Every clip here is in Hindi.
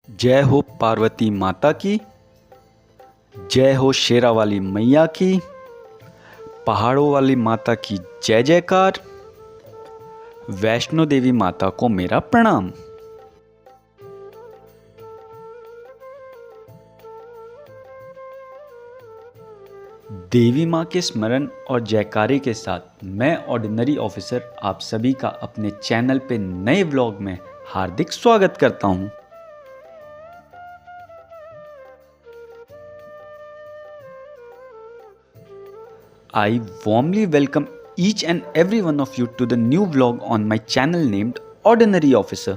जय हो पार्वती माता की, जय हो शेरा वाली मैया की, पहाड़ों वाली माता की जय जयकार। वैष्णो देवी माता को मेरा प्रणाम। देवी माँ के स्मरण और जयकारे के साथ मैं ऑर्डिनरी ऑफिसर आप सभी का अपने चैनल पे नए व्लॉग में हार्दिक स्वागत करता हूँ। I warmly welcome each and every one of you to the new vlog on my channel named Ordinary Officer.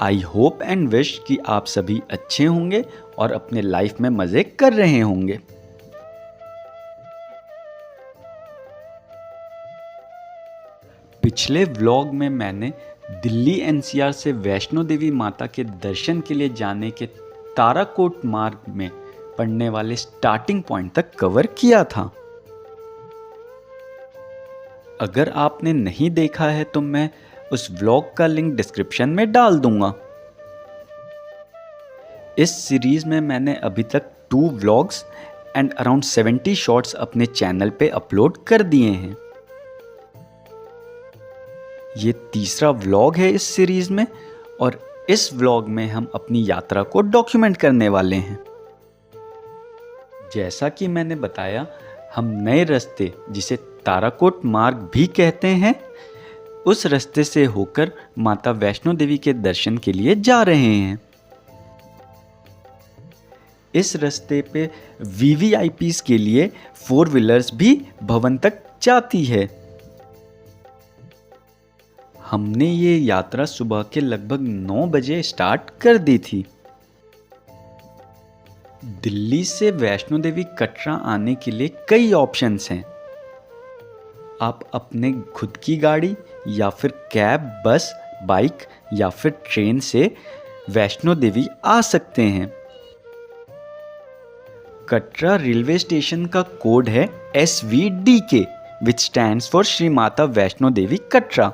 I hope and wish कि आप सभी अच्छे होंगे और अपने लाइफ में मज़े कर रहे होंगे। पिछले व्लॉग में मैंने दिल्ली एनसीआर से वैष्णो देवी माता के दर्शन के लिए जाने के ताराकोट मार्ग में पड़ने वाले स्टार्टिंग पॉइंट तक कवर किया था। अगर आपने नहीं देखा है तो मैं उस व्लॉग का लिंक डिस्क्रिप्शन में डाल दूंगा। इस सीरीज में मैंने अभी तक 2 व्लॉग्स एंड अराउंड 70 शॉर्ट्स अपने चैनल पे अपलोड कर दिए हैं। ये तीसरा व्लॉग है इस सीरीज में और इस व्लॉग में हम अपनी यात्रा को डॉक्यूमेंट करने वाले हैं। जैसा कि मैंने बताया, हम नए रास्ते जिसे ताराकोट मार्ग भी कहते हैं, उस रास्ते से होकर माता वैष्णो देवी के दर्शन के लिए जा रहे हैं। इस रास्ते पे वीवीआईपीज़ के लिए 4 व्हीलर्स भी भवन तक जाती है। हमने ये यात्रा सुबह के लगभग 9 बजे स्टार्ट कर दी थी। दिल्ली से वैष्णो देवी कटरा आने के लिए कई ऑप्शंस हैं। आप अपने खुद की गाड़ी या फिर कैब, बस, बाइक या फिर ट्रेन से वैष्णो देवी आ सकते हैं। कटरा रेलवे स्टेशन का कोड है SVDK, which stands for Shri Mata Vaishno Devi Katra.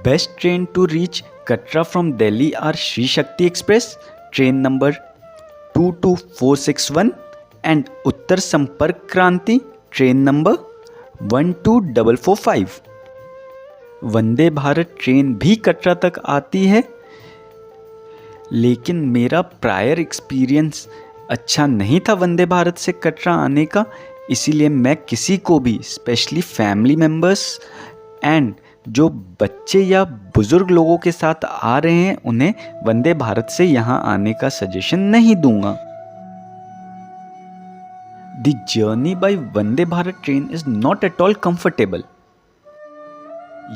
Best train to reach Katra from Delhi are Shri Shakti Express, train number 22461 and Uttar Sampark Kranti, train number 12445। Vande Bharat train भी कटरा तक आती है, लेकिन मेरा प्रायर एक्सपीरियंस अच्छा नहीं था वंदे भारत से कटरा आने का, इसीलिए मैं किसी को भी, स्पेशली फैमिली मेम्बर्स एंड जो बच्चे या बुजुर्ग लोगों के साथ आ रहे हैं, उन्हें वंदे भारत से यहाँ आने का सजेशन नहीं दूंगा। The journey by Vande Bharat train is not at all comfortable.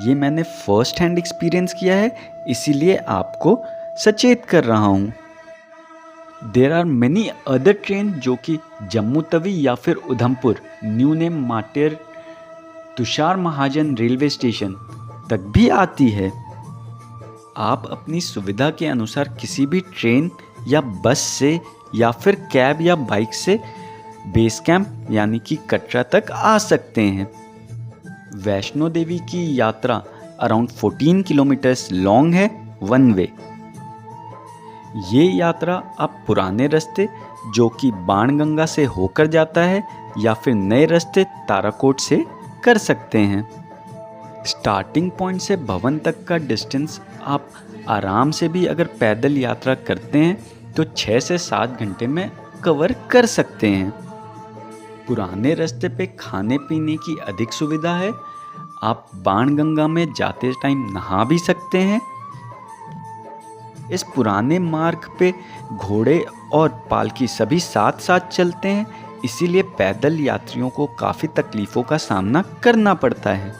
ये मैंने फर्स्ट हैंड एक्सपीरियंस किया है, इसीलिए आपको सचेत कर रहा हूँ। There are many other train जो कि जम्मू तवी या फिर उधमपुर, न्यू नेम माटेर, तुषार महाजन रेलवे स्टेशन तक भी आती है। आप अपनी सुविधा के अनुसार किसी भी ट्रेन या बस से या फिर कैब या बाइक से बेस कैंप यानी कि कटरा तक आ सकते हैं। वैष्णो देवी की यात्रा अराउंड 14 किलोमीटर्स लॉन्ग है, वन वे। ये यात्रा आप पुराने रास्ते जो कि बाणगंगा से होकर जाता है या फिर नए रास्ते ताराकोट से कर सकते हैं। स्टार्टिंग पॉइंट से भवन तक का डिस्टेंस आप आराम से भी अगर पैदल यात्रा करते हैं तो 6 से 7 घंटे में कवर कर सकते हैं। पुराने रास्ते पे खाने पीने की अधिक सुविधा है। आप बाणगंगा में जाते टाइम नहा भी सकते हैं। इस पुराने मार्ग पे घोड़े और पालकी सभी साथ साथ चलते हैं, इसीलिए पैदल यात्रियों को काफ़ी तकलीफ़ों का सामना करना पड़ता है।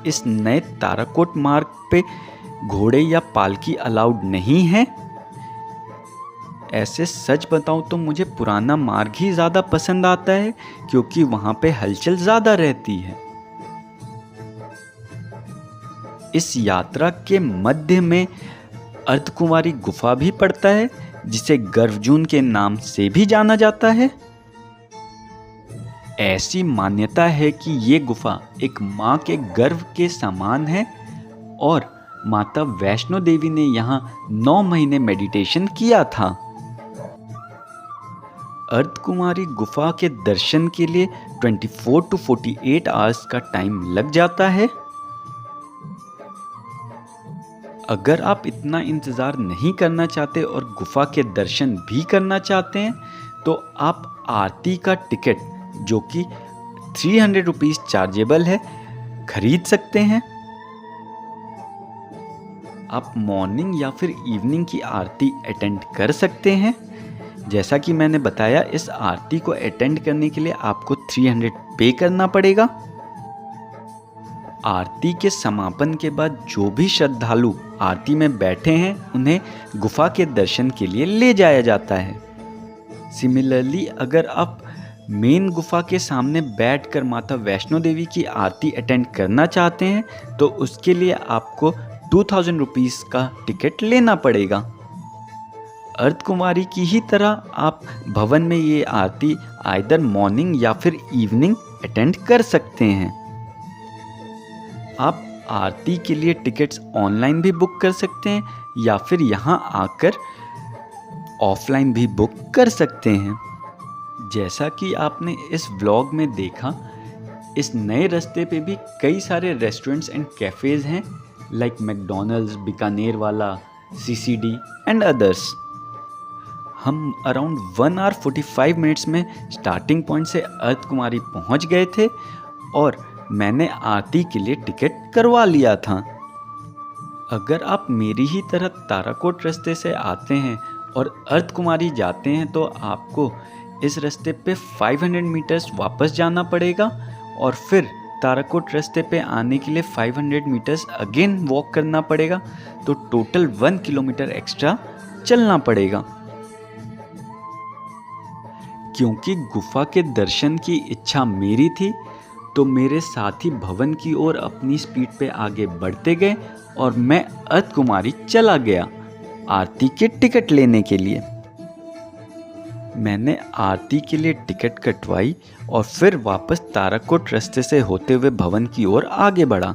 इस नए ताराकोट मार्ग पे घोड़े या पालकी अलाउड नहीं है। ऐसे सच बताऊं तो मुझे पुराना मार्ग ही ज़्यादा पसंद आता है, क्योंकि वहाँ पे हलचल ज़्यादा रहती है। इस यात्रा के मध्य में अर्धकुंवारी गुफा भी पड़ता है, जिसे गर्भजून के नाम से भी जाना जाता है। ऐसी मान्यता है कि ये गुफा एक माँ के गर्भ के समान है और माता वैष्णो देवी ने यहाँ 9 महीने मेडिटेशन किया था। अर्धकुमारी गुफा के दर्शन के लिए 24 to 48 आवर्स का टाइम लग जाता है। अगर आप इतना इंतज़ार नहीं करना चाहते और गुफा के दर्शन भी करना चाहते हैं तो आप आरती का टिकट, जो कि 300 रुपीज़ चार्जेबल है, खरीद सकते हैं। आप मॉर्निंग या फिर इवनिंग की आरती अटेंड कर सकते हैं। जैसा कि मैंने बताया, इस आरती को अटेंड करने के लिए आपको 300 पे करना पड़ेगा। आरती के समापन के बाद जो भी श्रद्धालु आरती में बैठे हैं उन्हें गुफा के दर्शन के लिए ले जाया जाता है। सिमिलरली, अगर आप मेन गुफा के सामने बैठकर माता वैष्णो देवी की आरती अटेंड करना चाहते हैं तो उसके लिए आपको 2000 रुपीज़ का टिकट लेना पड़ेगा। अर्धकुमारी की ही तरह आप भवन में ये आरती आइदर मॉर्निंग या फिर इवनिंग अटेंड कर सकते हैं। आप आरती के लिए टिकट्स ऑनलाइन भी बुक कर सकते हैं या फिर यहाँ आकर ऑफलाइन भी बुक कर सकते हैं। जैसा कि आपने इस व्लॉग में देखा, इस नए रास्ते पे भी कई सारे रेस्टोरेंट्स एंड कैफ़ेज़ हैं, लाइक मैकडॉनल्ड्स, बीकानेर वाला, सीसीडी एंड अदर्स। हम अराउंड 1 hour 45 मिनट्स में स्टार्टिंग पॉइंट से अर्धकुमारी पहुंच गए थे और मैंने आरती के लिए टिकट करवा लिया था। अगर आप मेरी ही तरह ताराकोट रास्ते से आते हैं और अर्धकुमारी जाते हैं तो आपको इस रास्ते पे 500 मीटर्स वापस जाना पड़ेगा और फिर ताराकोट रास्ते पे आने के लिए 500 मीटर्स अगेन वॉक करना पड़ेगा। तो टोटल 1 किलोमीटर एक्स्ट्रा चलना पड़ेगा। क्योंकि गुफा के दर्शन की इच्छा मेरी थी तो मेरे साथी भवन की ओर अपनी स्पीड पे आगे बढ़ते गए और मैं अर्धकुमारी चला गया आरती के टिकट लेने के लिए। मैंने आरती के लिए टिकट कटवाई और फिर वापस ताराकोट रास्ते से होते हुए भवन की ओर आगे बढ़ा।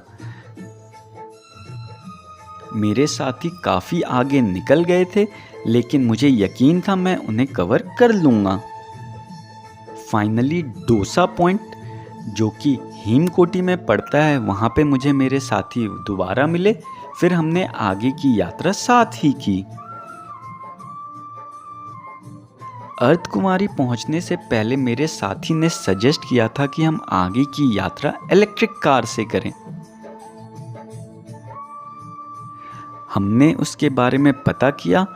मेरे साथी काफ़ी आगे निकल गए थे, लेकिन मुझे यकीन था मैं उन्हें कवर कर लूँगा। फाइनली डोसा पॉइंट, जो कि हेमकोटी में पड़ता है, वहाँ पे मुझे मेरे साथी दोबारा मिले। फिर हमने आगे की यात्रा साथ ही की। अर्धकुमारी पहुँचने से पहले मेरे साथी ने सजेस्ट किया था कि हम आगे की यात्रा इलेक्ट्रिक कार से करें। हमने उसके बारे में पता किया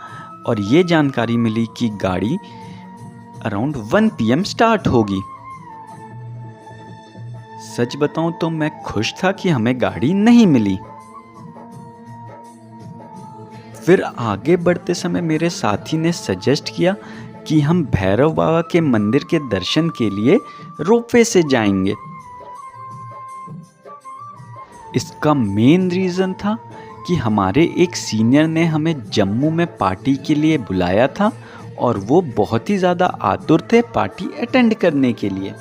और ये जानकारी मिली कि गाड़ी अराउंड 1 PM स्टार्ट होगी। सच बताऊं तो मैं खुश था कि हमें गाड़ी नहीं मिली। फिर आगे बढ़ते समय मेरे साथी ने सजेस्ट किया कि हम भैरव बाबा के मंदिर के दर्शन के लिए रोपवे से जाएंगे। इसका मेन रीज़न था कि हमारे एक सीनियर ने हमें जम्मू में पार्टी के लिए बुलाया था और वो बहुत ही ज़्यादा आतुर थे पार्टी अटेंड करने के लिए।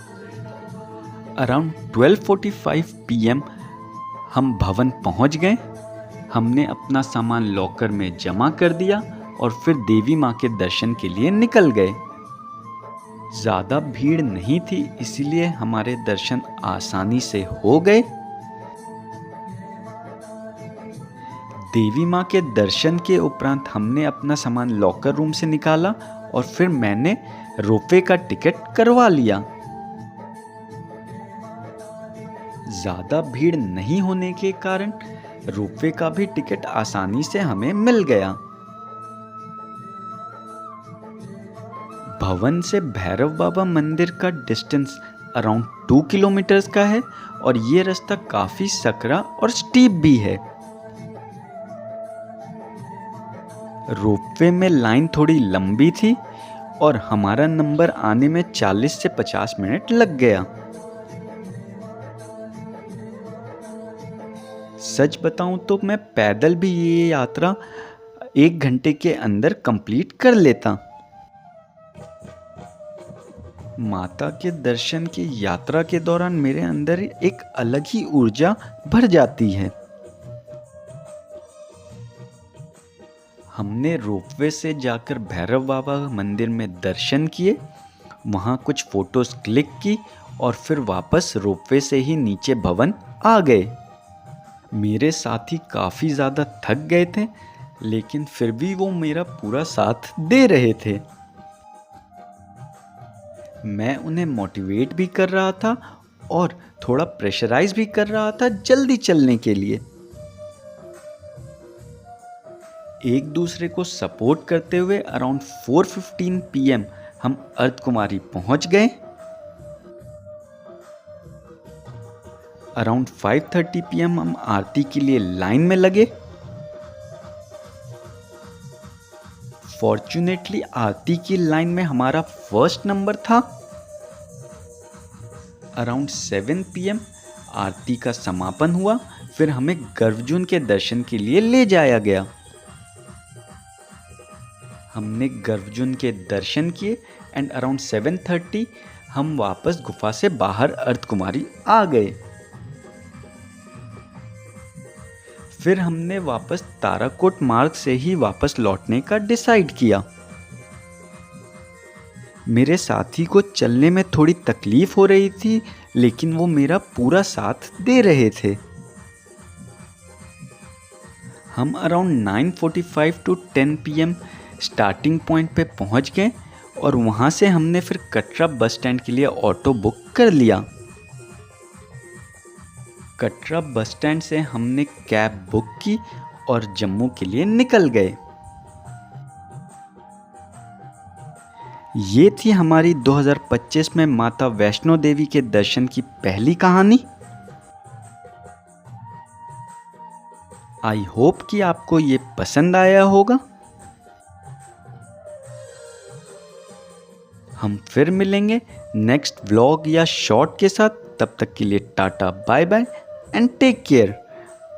अराउंड 12:45 PM हम भवन पहुंच गए। हमने अपना सामान लॉकर में जमा कर दिया और फिर देवी माँ के दर्शन के लिए निकल गए। ज़्यादा भीड़ नहीं थी, इसीलिए हमारे दर्शन आसानी से हो गए। देवी माँ के दर्शन के उपरांत हमने अपना सामान लॉकर रूम से निकाला और फिर मैंने रोपवे का टिकट करवा लिया। ज़्यादा भीड़ नहीं होने के कारण रोपवे का भी टिकट आसानी से हमें मिल गया। भवन से भैरव बाबा मंदिर का डिस्टेंस अराउंड 2 किलोमीटर्स का है और ये रास्ता काफ़ी सकरा और स्टीप भी है। रोपवे में लाइन थोड़ी लंबी थी और हमारा नंबर आने में 40 से 50 मिनट लग गया। सच बताऊं तो मैं पैदल भी ये यात्रा 1 घंटे के अंदर कंप्लीट कर लेता। माता के दर्शन की यात्रा के दौरान मेरे अंदर एक अलग ही ऊर्जा भर जाती है। हमने रोपवे से जाकर भैरव बाबा मंदिर में दर्शन किए, वहाँ कुछ फोटोज क्लिक की और फिर वापस रोपवे से ही नीचे भवन आ गए। मेरे साथी काफ़ी ज़्यादा थक गए थे, लेकिन फिर भी वो मेरा पूरा साथ दे रहे थे। मैं उन्हें मोटिवेट भी कर रहा था और थोड़ा प्रेशराइज भी कर रहा था जल्दी चलने के लिए। एक दूसरे को सपोर्ट करते हुए अराउंड 4:15 PM हम अर्धकुमारी पहुंच गए। अराउंड 5:30 PM हम आरती के लिए लाइन में लगे। फॉर्चुनेटली आरती की लाइन में हमारा फर्स्ट नंबर था। अराउंड 7 PM आरती का समापन हुआ, फिर हमें गर्भजून के दर्शन के लिए ले जाया गया। हमने गर्भजून के दर्शन किए एंड अराउंड 7:30 हम वापस गुफा से बाहर अर्धकुमारी आ गए। फिर हमने वापस ताराकोट मार्ग से ही वापस लौटने का डिसाइड किया। मेरे साथी को चलने में थोड़ी तकलीफ हो रही थी, लेकिन वो मेरा पूरा साथ दे रहे थे। हम around 9:45 to 10 PM starting point पे पहुंच गए और वहां से हमने फिर कटरा बस स्टैंड के लिए ऑटो बुक कर लिया। कटरा बस स्टैंड से हमने कैब बुक की और जम्मू के लिए निकल गए। ये थी हमारी 2025 में माता वैष्णो देवी के दर्शन की पहली कहानी। आई होप कि आपको ये पसंद आया होगा। हम फिर मिलेंगे नेक्स्ट व्लॉग या शॉर्ट के साथ। तब तक के लिए tata bye bye and take care.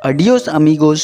अडियोस अमीगोस।